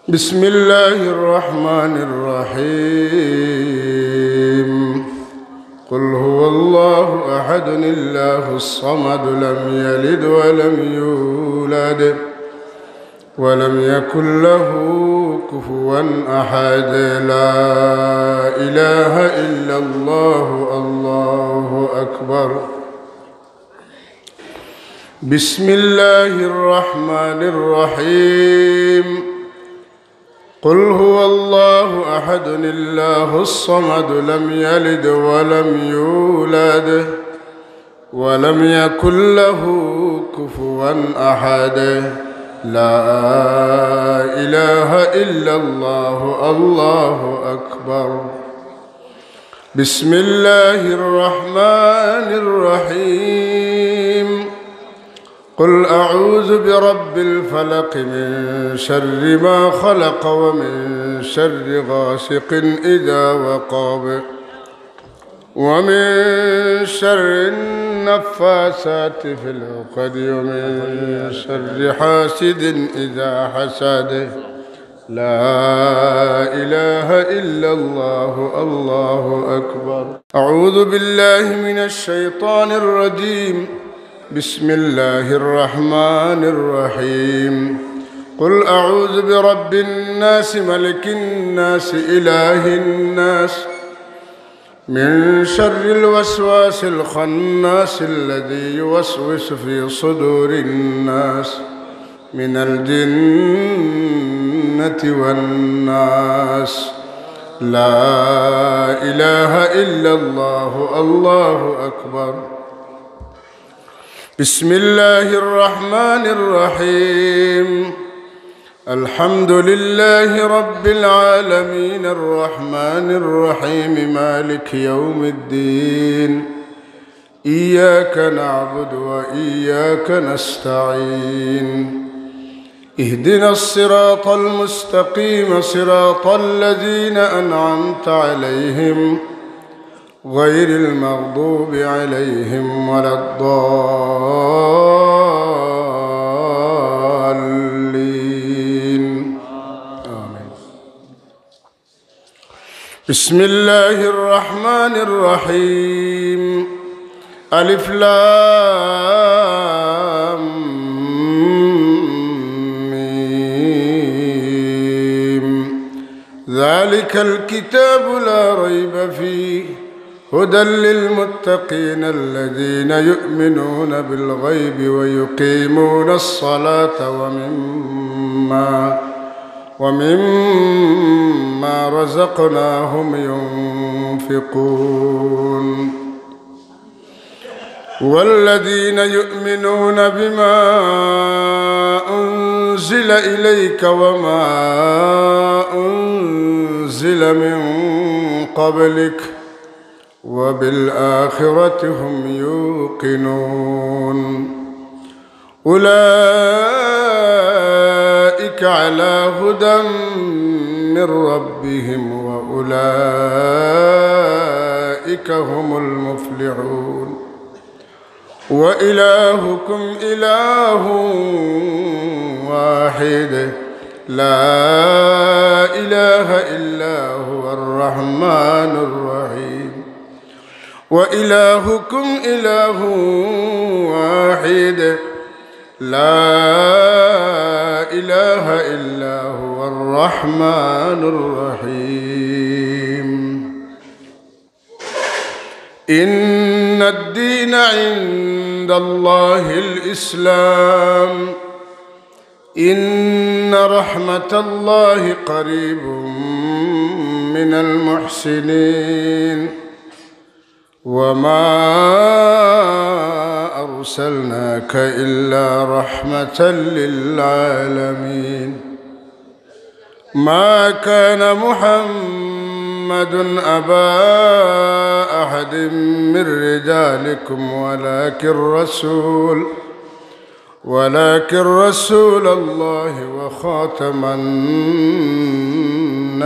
بسم الله الرحمن الرحيم. قل هو الله أحد الله الصمد لم يلد ولم يولد ولم يكن له كفوا أحد. لا إله إلا الله. الله أكبر. بسم الله الرحمن الرحيم. قل هو الله أحد الله الصمد لم يلد ولم يولد ولم يكن له كفوا أحد. لا إله إلا الله. الله أكبر. بسم الله الرحمن الرحيم. قل أعوذ برب الفلق من شر ما خلق ومن شر غاسق إذا وقب ومن شر النفاثات في العقد ومن شر حاسد إذا حسد. لا إله إلا الله. الله أكبر. أعوذ بالله من الشيطان الرجيم. بسم الله الرحمن الرحيم. قل أعوذ برب الناس ملك الناس إله الناس من شر الوسواس الخناس الذي يوسوس في صدور الناس من الجنة والناس. لا إله إلا الله. الله أكبر. بسم الله الرحمن الرحيم. الحمد لله رب العالمين الرحمن الرحيم مالك يوم الدين. إياك نعبد وإياك نستعين. اهدنا الصراط المستقيم صراط الذين أنعمت عليهم غير المغضوب عليهم ولا الضالين. آمين. بسم الله الرحمن الرحيم. ألف لام ميم. ذلك الكتاب لا ريب فيه هدى للمتقين الذين يؤمنون بالغيب ويقيمون الصلاة ومما رزقناهم ينفقون. والذين يؤمنون بما أنزل إليك وما أنزل من قبلك وبالآخرة هم يوقنون. أولئك على هدى من ربهم وأولئك هم المفلحون. وإلهكم إله واحد لا إله إلا هو الرحمن الرحيم. وإلهكم إله واحد لا إله إلا هو الرحمن الرحيم. إن الدين عند الله الإسلام. إن رحمة الله قريب من المحسنين. وما أرسلناك إلا رحمة للعالمين. ما كان محمد أبا أحد من رجالكم ولكن رسول الله وخاتم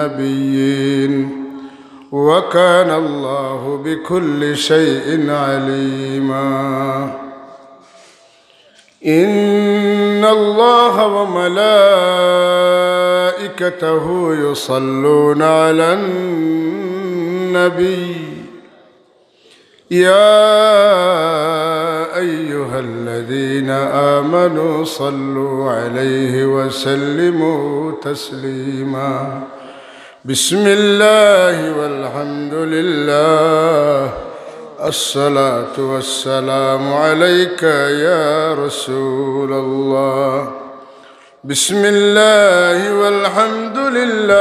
النبيين. وكان الله بكل شيء عليما. إن الله وملائكته وملائكته يصلون على النبي يا أيها الذين آمنوا صلوا عليه وسلموا تسليما بسم الله والحمد لله الصلاة والسلام عليك يا رسول الله بسم الله والحمد لله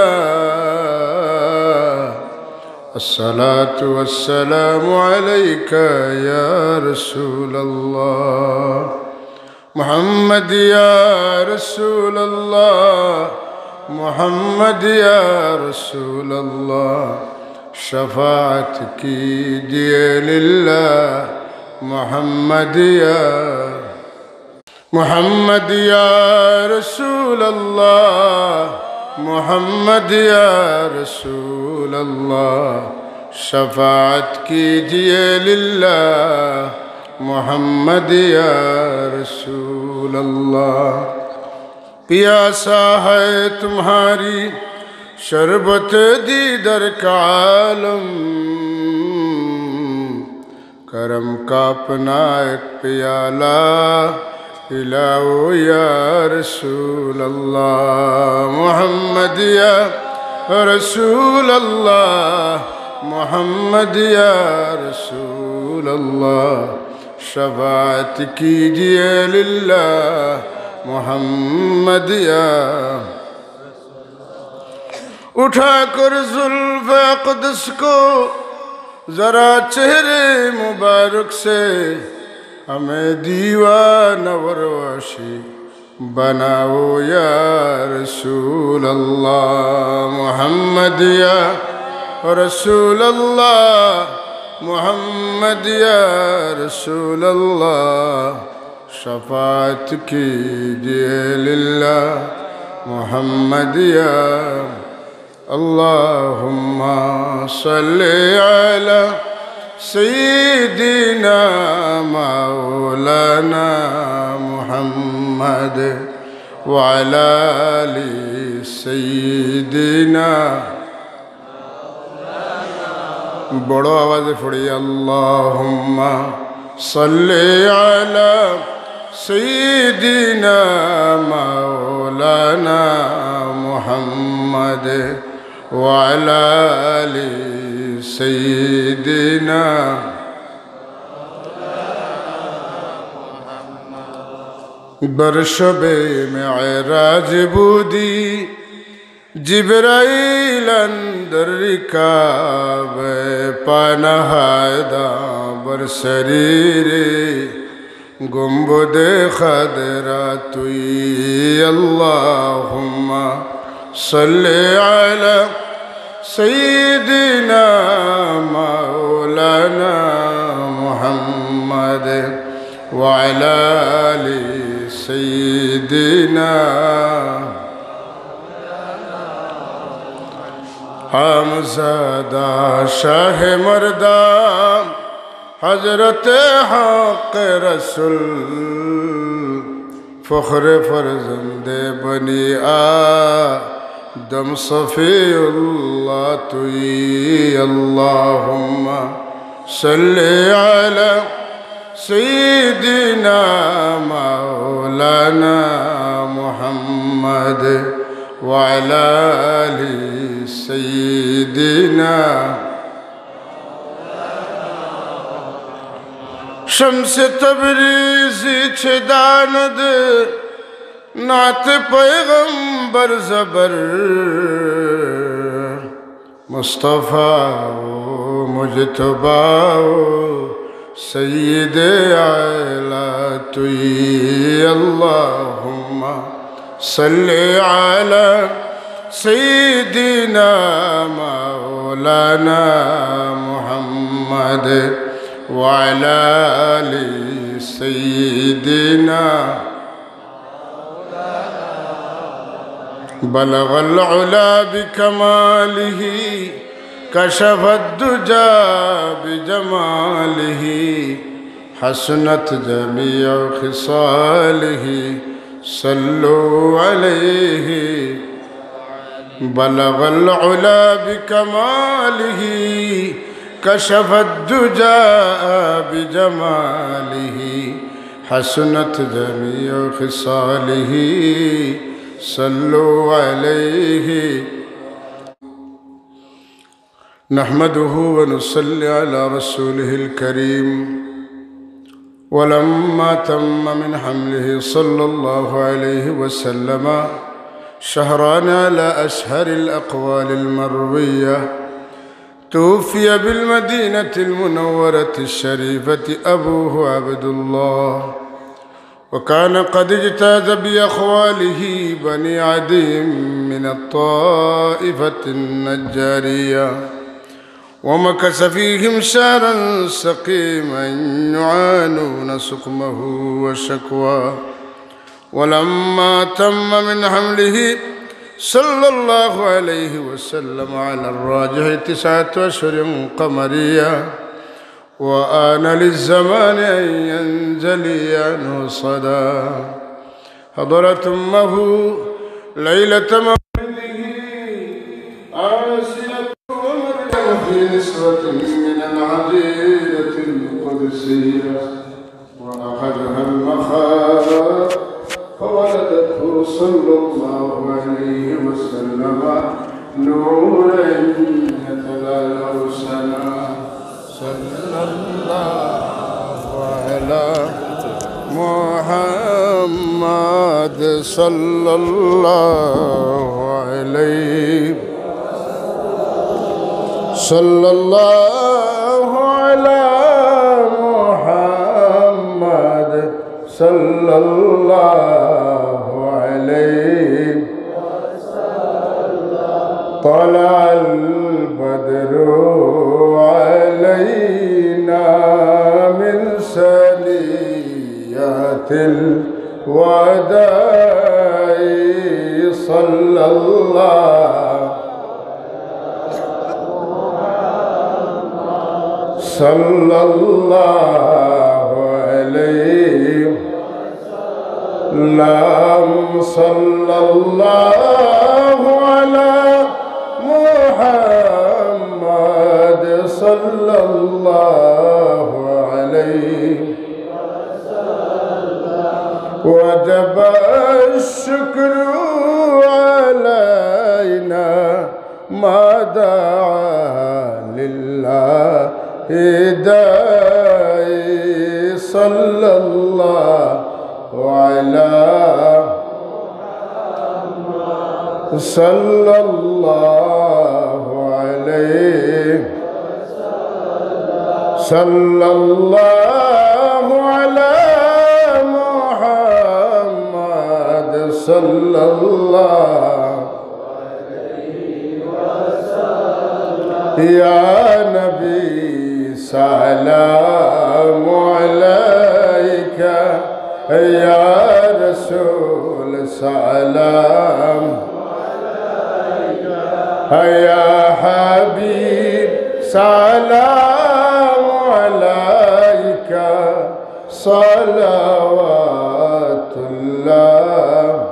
الصلاة والسلام عليك يا رسول الله محمد يا رسول الله محمد या रसूल अल्लाह शफाअत कीजिए लिल्लाह मोहम्मद या रसूल अल्लाह मोहम्मद या रसूल अल्लाह शफाअत कीजिए लिल्लाह मोहम्मद या रसूल अल्लाह पियासा है तुम्हारी शरबत दीदर का आलम करम का अपना एक प्याला पिलाओ या रसूल अल्लाह मोहम्मद या रसूल अल्लाह मोहम्मद या रसूल अल्लाह शफाअत कीजिए लिल्लाह मोहम्मद या उठा कर जुल्फ़ अक़दस को ज़रा चेहरे मुबारक से हमें दीवाना वरवाशी बनाओ या रसूल अल्लाह मोहम्मद या रसूल अल्लाह मोहम्मद या रसूल अल्लाह शफाअत कीजिए लिल्लाह मोहम्मद या अल्लाहुम्मा सल्ली अला सय्यिदिना मौलाना मुहम्मद व अला आलि सय्यिदिना बड़ो आवाज़ पड़ी अल्लाहुम्मा सल्ली अला सय्यिदिना मौलाना मुहम्मद व अला आलि सय्यिदिना बरशबे मेराज बूदी जिब्राइल अंदर काबे पनाहदा बरसरीरे गुंबद खदरा तुई अल्लाहुम्मा सल्ली अला सय्यिदिना मौलाना मुहम्मद व अला आलि सय्यिदिना हमज़ादा शाह मर्दा हज़रत हक़ रसूल फ़ख्र फ़र्ज़ंदे बनी आदम सफ़ीउल्लाह तुई अल्लाहुम्मा सल्ली अला सय्यिदिना मौलाना मुहम्मद व अला आलि सय्यिदिना शम्स तबरीज़ी छे दानद नात पैगम्बर ज़बर मुस्तफ़ा मुजतबा सय्यद आला तुई अल्लाहुम्मा सल्ली अला सय्यिदिना मौलाना मुहम्मद व अला आलि सय्यिदिना बलगल उला बिकमालिही कशफद दुजा बिजमालिही हसनत जमीअ खिसालिही सल्लु अलैहि بلغ العلا بكماله كشف الدجى بجماله حسنت جميع خصاله صلوا عليه نحمده ونصلي على رسوله الكريم ولما تم من حمله صلى الله عليه وسلم شهران على أشهر الأقوال المروية توفي بالمدينة المنورة الشريفة أبوه عبد الله وكان قد اجتاز بأخواله بني عدي من الطائفة النجارية ومكث فيهم شهرا سقيما يعانون سقمه وشكواه ولما تم من حمله صلى الله عليه وسلم على الراجح 9 أشهر قمرية وآن للزمان أن ينجلي عنه صدى حضرت أمه ليلة مولده آسية ومريم في نسوة من العديدة القدسية وأخذها المخاض فولدته صلى الله عليه وسلم نورا يتلالى سنا صلى الله على محمد صلى الله عليه صلى الله على محمد صلى الله عليه طلع البدر علينا من ثنيات الوداع صلى الله صلى الله عليه اللهم صلى الله على محمد صلى الله عليه وجب الشكر علينا ما دعا لله داعي صلى الله وعلى صلى الله عليه صلى الله على محمد صلى الله عليه وسلم يا نبي سلام عليك يا رسول سلام عليك يا حبيب سلام عليك صلوات الله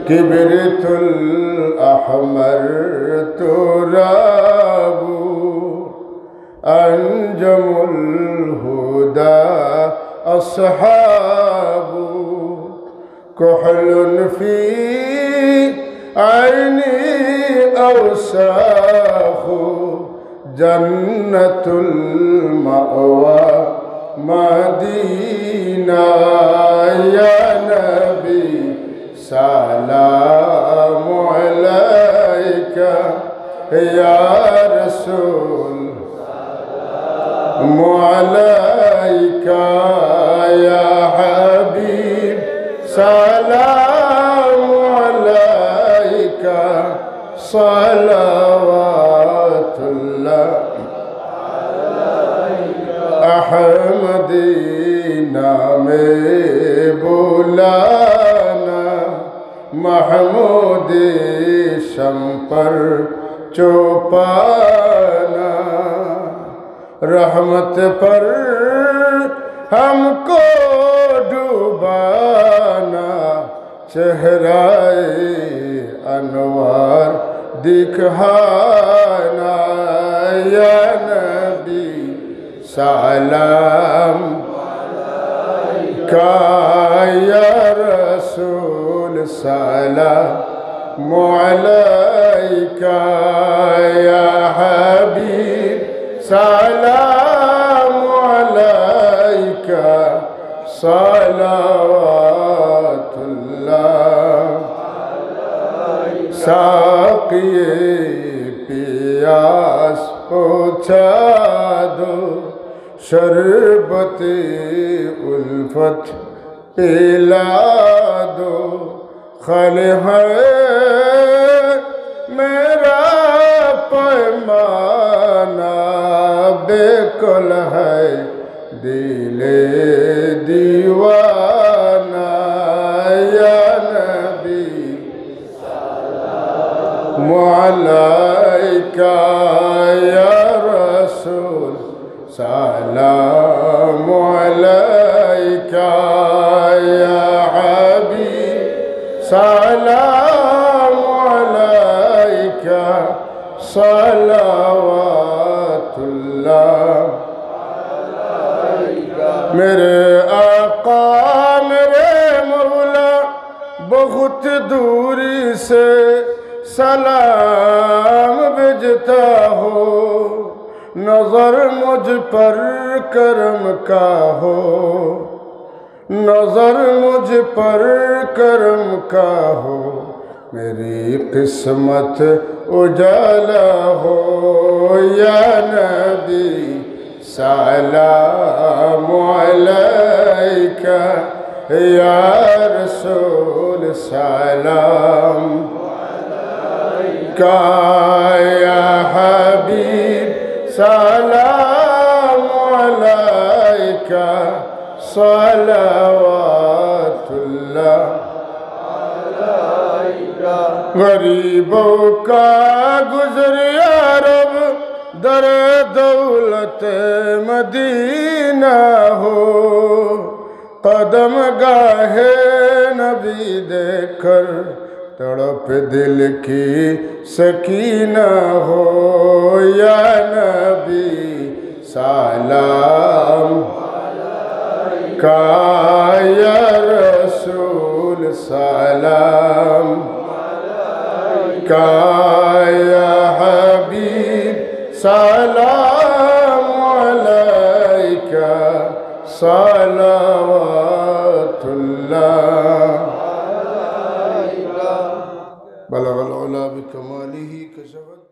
كبرت الأحمر تراب أنجم الهدى أصحاب كحل في عيني أوساخ جنة المأوى مدينة يا نبي سلام عليك يا رسول سلام عليك يا حبيب سلام عليك صلوات الله عليك أحمدي نام بولانا محمودی شم پر چوپانا رحمت پر हमको डुबाना चेहराए अनवार दिखाना या नबी सलाम का या रसूल सलाम अलैका या हबीब सलाम अलैका सलावतुल्लाह साक़िए पियास पहुँचा दो शरबते उल्फत पिला दो खले है मेरा पैमाना बेकुल है दिले दीवाना या नबी अलैका या रसूल सलाम अलैका या हबीब सलाम अलैका सलावतुल्लाह मेरे आका मेरे मौला बहुत दूरी से सलाम भेजता हो नजर मुझ पर करम का हो नजर मुझ पर करम का हो मेरी किस्मत उजाला हो या नबी सलाम अलैका या रसूल सलाम अलैका या हबीब सलाम अलैका सलावतुल्लाह गरीबों का गुजरिया रब दर दौलत मदीना हो कदम गाहे नबी देखकर तड़प दिल की सकीना हो या नबी सलाम का या रसूल सलाम का या हबीब सलाम अलैका सलावतुल्लाह बलगल उला बिकमालिही कशफत।